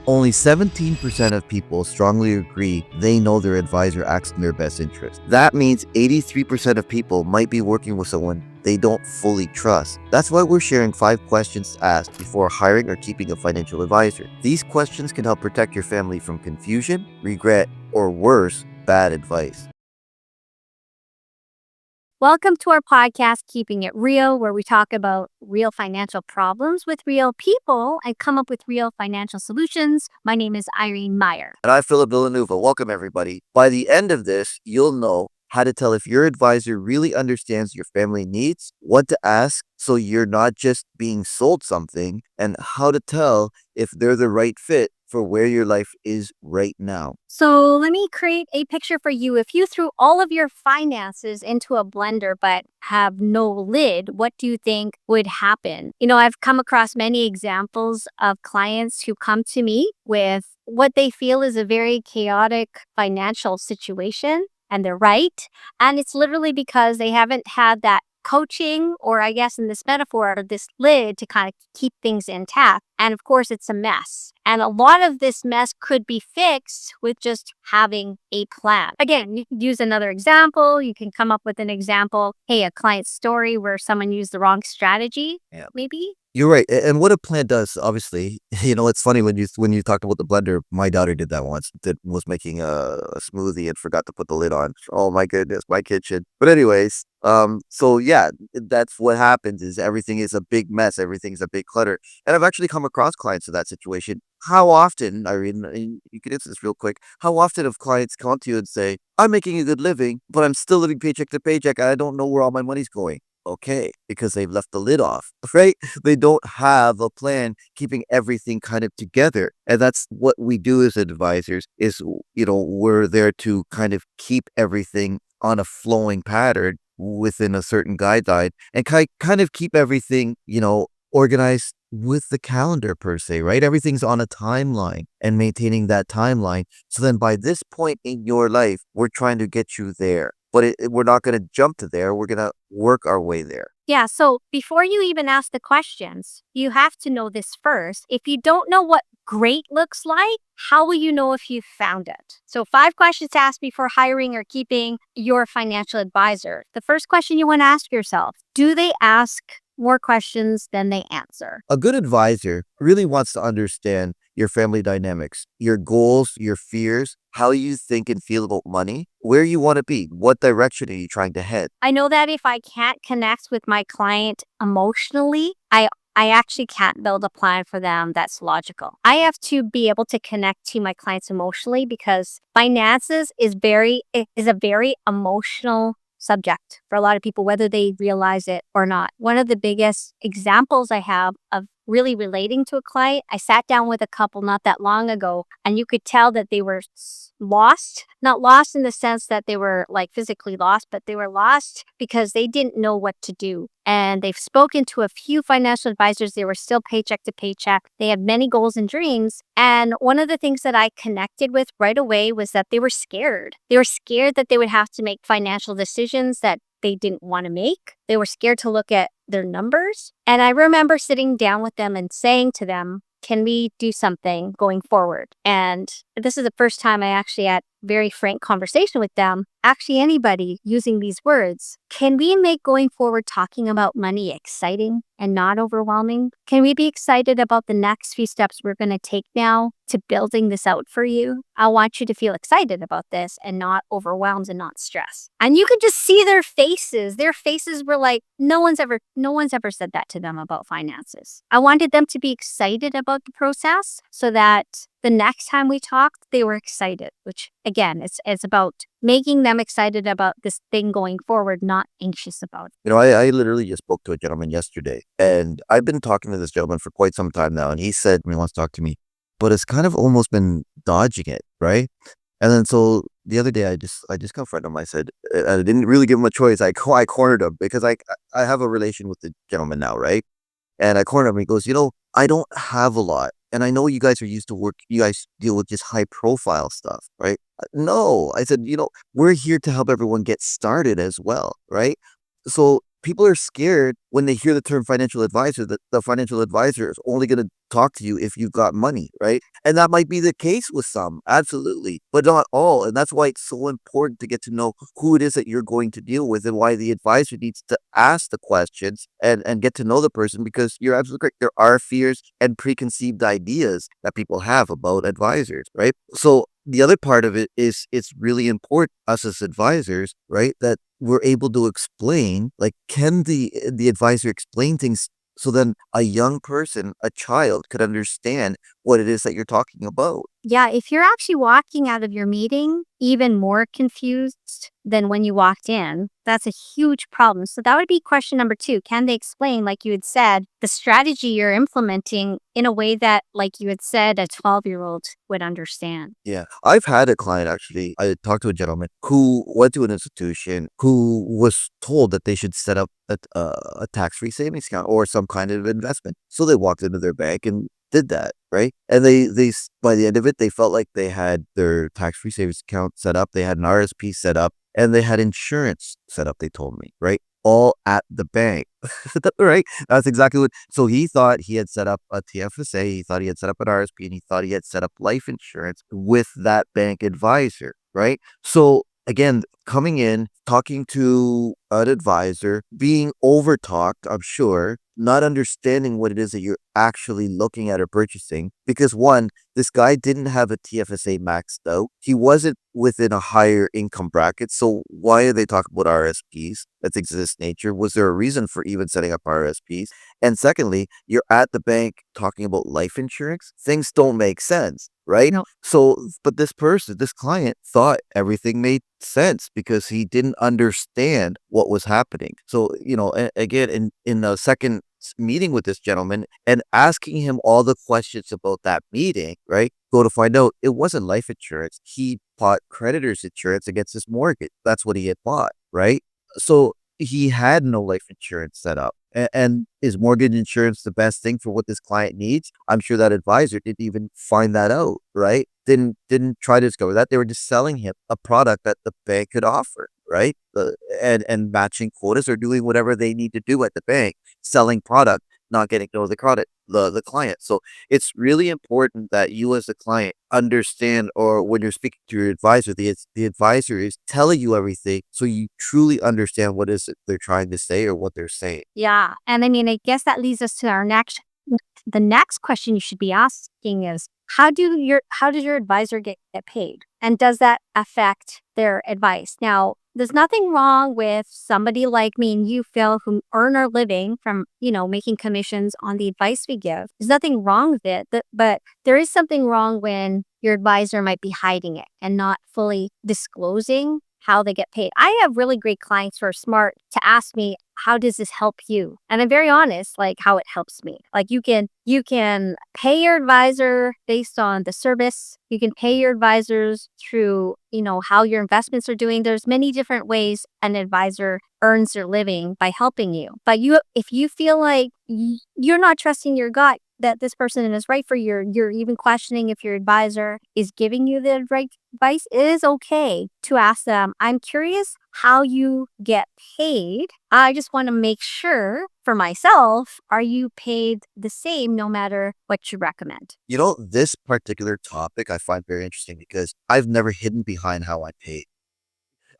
Only 17% of people strongly agree they know their advisor acts in their best interest. That means 83% of people might be working with someone they don't fully trust. That's why we're sharing 5 questions to ask before hiring or keeping a financial advisor. These questions can help protect your family from confusion, regret, or worse, bad advice. Welcome to our podcast, Keeping It Real, where we talk about real financial problems with real people and come up with real financial solutions. My name is Irene Meyer. And I'm Philip Villanueva. Welcome, everybody. By the end of this, you'll know how to tell if your advisor really understands your family needs, what to ask so you're not just being sold something, and how to tell if they're the right fit for where your life is right now. So let me create a picture for you. If you threw all of your finances into a blender but have no lid, what do you think would happen? I've come across many examples of clients who come to me with what they feel is a very chaotic financial situation, and they're right. And it's literally because they haven't had that coaching, or I guess in this metaphor, this lid to kind of keep things intact. And of course, it's a mess. And a lot of this mess could be fixed with just having a plan. Again, you can use another example. You can come up with an example. Hey, a client story where someone used the wrong strategy, maybe. You're right. And what a plan does, obviously, it's funny when you talked about the blender. My daughter did that once. That was making a smoothie and forgot to put the lid on. Oh my goodness, my kitchen. But anyways, so yeah, that's what happens. Is everything is a big mess. Everything's a big clutter. And I've actually come across clients in that situation. How often, Irene, and you can answer this real quick. How often have clients come to you and say, "I'm making a good living, but I'm still living paycheck to paycheck, and I don't know where all my money's going." Okay, because they've left the lid off, right? They don't have a plan keeping everything kind of together. And that's what we do as advisors is, we're there to kind of keep everything on a flowing pattern within a certain guideline and kind of keep everything, organized with the calendar per se, right? Everything's on a timeline and maintaining that timeline. So then by this point in your life, we're trying to get you there. But we're not going to jump to there. We're going to work our way there. Yeah, so before you even ask the questions, you have to know this first. If you don't know what great looks like, how will you know if you found it? So 5 questions to ask before hiring or keeping your financial advisor. The first question you want to ask yourself, do they ask more questions than they answer? A good advisor really wants to understand your family dynamics, your goals, your fears, how you think and feel about money, where you want to be, what direction are you trying to head. I know that if I can't connect with my client emotionally, I actually can't build a plan for them that's logical. I have to be able to connect to my clients emotionally because finances is a very emotional subject for a lot of people, whether they realize it or not. One of the biggest examples I have of really relating to a client, I sat down with a couple not that long ago, and you could tell that they were lost. Not lost in the sense that they were like physically lost, but they were lost because they didn't know what to do. And they've spoken to a few financial advisors. They were still paycheck to paycheck. They had many goals and dreams. And one of the things that I connected with right away was that they were scared. They were scared that they would have to make financial decisions that they didn't want to make. They were scared to look at their numbers. And I remember sitting down with them and saying to them, can we do something going forward? And this is the first time I actually had very frank conversation with them. Actually, anybody using these words, can we make going forward talking about money exciting and not overwhelming? Can we be excited about the next few steps we're going to take now to building this out for you? I want you to feel excited about this and not overwhelmed and not stressed. And you could just see their faces. Their faces were like, no one's ever said that to them about finances. I wanted them to be excited about the process so that the next time we talked, they were excited, which again, it's about making them excited about this thing going forward, not anxious about it. I literally just spoke to a gentleman yesterday, and I've been talking to this gentleman for quite some time now, and he said he wants to talk to me, but it's kind of almost been dodging it, right? And then so the other day, I just confronted him. I said, I didn't really give him a choice. I cornered him because I have a relation with the gentleman now, right? And I cornered him. He goes, I don't have a lot. And I know you guys are used to work. You guys deal with just high profile stuff, right? No, I said, we're here to help everyone get started as well, right? So people are scared when they hear the term financial advisor, the financial advisor is only going to talk to you if you've got money, right? And that might be the case with some, absolutely, but not all. And that's why it's so important to get to know who it is that you're going to deal with and why the advisor needs to ask the questions and get to know the person, because you're absolutely correct. There are fears and preconceived ideas that people have about advisors, right? So the other part of it is it's really important us as advisors, right, that we're able to explain, like, can the advisor explain things so then a young person, a child, could understand what it is that you're talking about. Yeah, if you're actually walking out of your meeting even more confused than when you walked in, that's a huge problem. So that would be question number 2. Can they explain, like you had said, the strategy you're implementing in a way that, like you had said, a 12-year-old would understand? Yeah. I've had a client, actually. I talked to a gentleman who went to an institution who was told that they should set up a tax-free savings account or some kind of investment. So they walked into their bank and did that, right? And by the end of it, they felt like they had their tax-free savings account set up, they had an RSP set up, and they had insurance set up, they told me, right? All at the bank. Right? That's exactly what. So he thought he had set up a TFSA, he thought he had set up an RSP, and he thought he had set up life insurance with that bank advisor, right? So again, coming in, talking to an advisor, being overtalked, I'm sure, not understanding what it is that you're actually looking at or purchasing. Because one, this guy didn't have a TFSA maxed out. He wasn't within a higher income bracket. So why are they talking about RSPs? That's exist nature. Was there a reason for even setting up RSPs? And secondly, you're at the bank talking about life insurance. Things don't make sense, right? No. So, but this client thought everything made sense because he didn't understand what was happening. So, again, in a second meeting with this gentleman and asking him all the questions about that meeting, right? Go to find out it wasn't life insurance. He bought creditor's insurance against his mortgage. That's what he had bought, right? So he had no life insurance set up. And is mortgage insurance the best thing for what this client needs? I'm sure that advisor didn't even find that out, right? Didn't try to discover that. They were just selling him a product that the bank could offer, right? And matching quotas or doing whatever they need to do at the bank, selling product, not getting to know the client. So it's really important that you as a client understand, or when you're speaking to your advisor, the advisor is telling you everything so you truly understand what is it they're trying to say or what they're saying. Yeah. And I mean, I guess that leads us to the next question you should be asking is, how does your advisor get paid? And does that affect their advice? Now, there's nothing wrong with somebody like me and you, Phil, who earn our living from, making commissions on the advice we give. There's nothing wrong with it, but there is something wrong when your advisor might be hiding it and not fully disclosing how they get paid. I have really great clients who are smart to ask me, how does this help you? And I'm very honest, like how it helps me. Like you can pay your advisor based on the service. You can pay your advisors through, how your investments are doing. There's many different ways an advisor earns their living by helping you. But if you feel like you're not trusting your gut that this person is right for you, you're even questioning if your advisor is giving you the right advice, it is okay to ask them, I'm curious how you get paid. I just want to make sure for myself, are you paid the same no matter what you recommend? This particular topic I find very interesting because I've never hidden behind how I pay.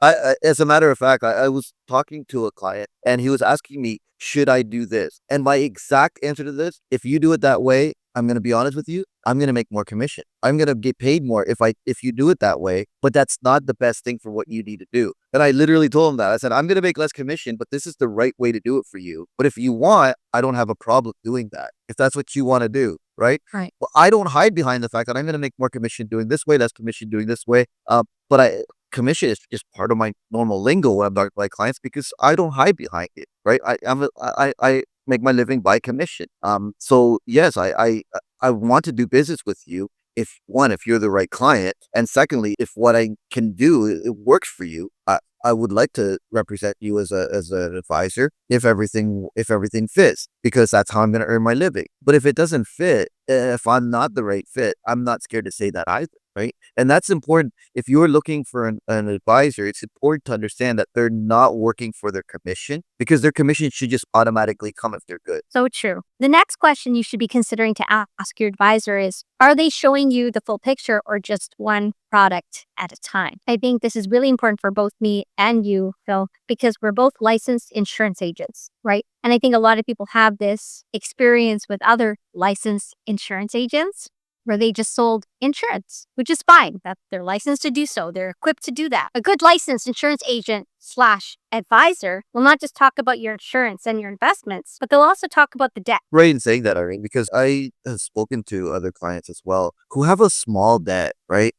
As a matter of fact, I was talking to a client and he was asking me, should I do this? And my exact answer to this, if you do it that way, I'm going to be honest with you, I'm going to make more commission. I'm going to get paid more if you do it that way, but that's not the best thing for what you need to do. And I literally told him that. I said, I'm going to make less commission, but this is the right way to do it for you. But if you want, I don't have a problem doing that. If that's what you want to do, right? Right. Well, I don't hide behind the fact that I'm going to make more commission doing this way, less commission doing this way. But commission is just part of my normal lingo when I'm talking to my clients because I don't hide behind it, right? I make my living by commission. So yes, I want to do business with you if you're the right client, and secondly, if what I can do it works for you. I would like to represent you as an advisor if everything fits, because that's how I'm going to earn my living. But if it doesn't fit, if I'm not the right fit, I'm not scared to say that either. right? And that's important. If you're looking for an advisor, it's important to understand that they're not working for their commission, because their commission should just automatically come if they're good. So true. The next question you should be considering to ask your advisor is, are they showing you the full picture or just one product at a time? I think this is really important for both me and you, Phil, because we're both licensed insurance agents, right? And I think a lot of people have this experience with other licensed insurance agents where they just sold insurance, which is fine. That they're licensed to do so. They're equipped to do that. A good licensed insurance agent slash advisor will not just talk about your insurance and your investments, but they'll also talk about the debt. Right in saying that, Irene, because I have spoken to other clients as well who have a small debt, right?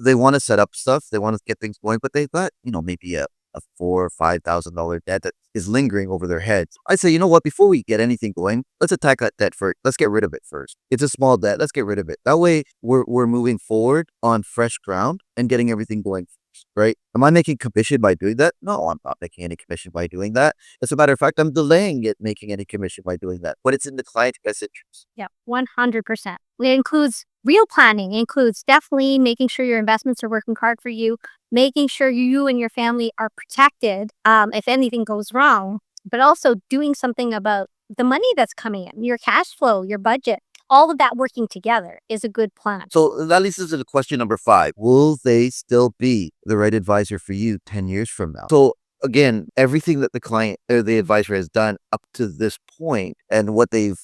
They want to set up stuff, they want to get things going, but they've got, maybe a $4,000 or $5,000 debt that is lingering over their heads. I say, you know what? Before we get anything going, let's attack that debt first. Let's get rid of it first. It's a small debt. Let's get rid of it. That way, we're moving forward on fresh ground and getting everything going first, right? Am I making commission by doing that? No, I'm not making any commission by doing that. As a matter of fact, I'm delaying it making any commission by doing that. But it's in the client's best interest. Yeah, 100%. It includes real planning. It includes definitely making sure your investments are working hard for you, making sure you and your family are protected if anything goes wrong, but also doing something about the money that's coming in, your cash flow, your budget. All of that working together is a good plan. So that leads us to the question number 5. Will they still be the right advisor for you 10 years from now? So again, everything that the client or the advisor has done up to this point and what they've,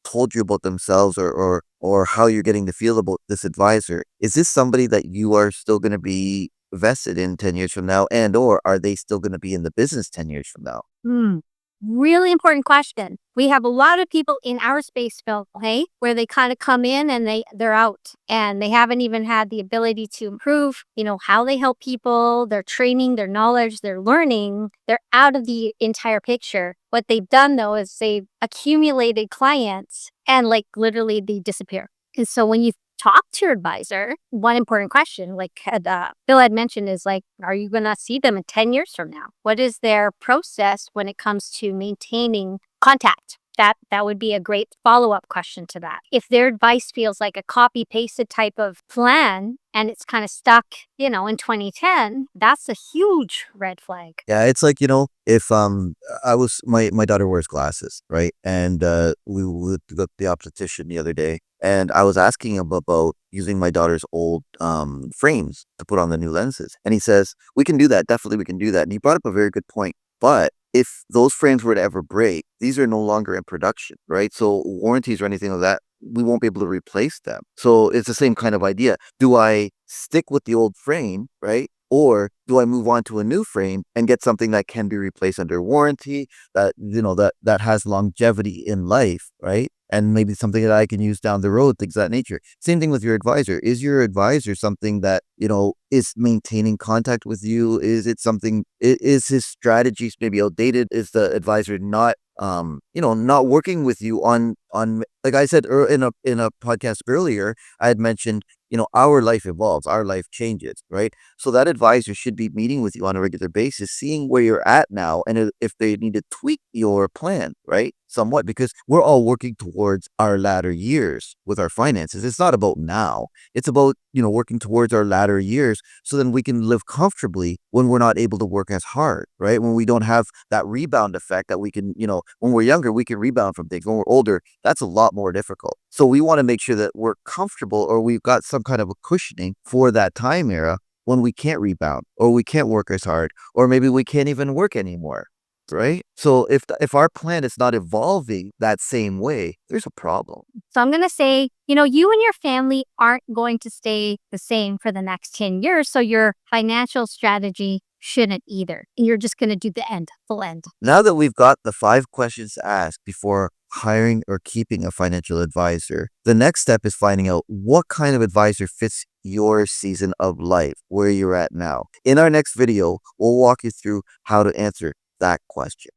told you about themselves or how you're getting to feel about this advisor, is this somebody that you are still going to be vested in 10 years from now, and or are they still going to be in the business 10 years from now? Really important question. We have a lot of people in our space, Phil, hey, where they kind of come in and they're out and they haven't even had the ability to improve, how they help people, their training, their knowledge, their learning. They're out of the entire picture. What they've done though is they've accumulated clients and literally they disappear. And so when you talk to your advisor, one important question, Bill had mentioned, is are you going to see them in 10 years from now? What is their process when it comes to maintaining contact? That would be a great follow-up question to that. If their advice feels like a copy-pasted type of plan and it's kind of stuck, in 2010, that's a huge red flag. Yeah, it's like, if I was my daughter wears glasses, right? And we went to the optician the other day, and I was asking him about using my daughter's old frames to put on the new lenses. And he says, we can do that. Definitely we can do that. And he brought up a very good point. But if those frames were to ever break, these are no longer in production, right? So warranties or anything like that, we won't be able to replace them. So it's the same kind of idea. Do I stick with the old frame, right? Or do I move on to a new frame and get something that can be replaced under warranty, that, that has longevity in life, right? And maybe something that I can use down the road, things of that nature. Same thing with your advisor. Is your advisor something that, is maintaining contact with you? Is it something, is his strategies maybe outdated? Is the advisor not not working with you on like I said in a podcast earlier, I had mentioned, our life evolves, our life changes, right? So that advisor should be meeting with you on a regular basis, seeing where you're at now, and if they need to tweak your plan, right? Somewhat, because we're all working towards our latter years with our finances. It's not about now. It's about, working towards our latter years so then we can live comfortably when we're not able to work as hard, right? When we don't have that rebound effect that we can, when we're younger, we can rebound from things. When we're older, that's a lot more difficult. So we want to make sure that we're comfortable, or we've got some kind of a cushioning for that time era when we can't rebound, or we can't work as hard, or maybe we can't even work anymore. Right? So if our plan is not evolving that same way, there's a problem. So I'm going to say, you and your family aren't going to stay the same for the next 10 years. So your financial strategy shouldn't either. You're just going to do the full end. Now that we've got the 5 questions to ask before hiring or keeping a financial advisor, the next step is finding out what kind of advisor fits your season of life, where you're at now. In our next video, we'll walk you through how to answer that question.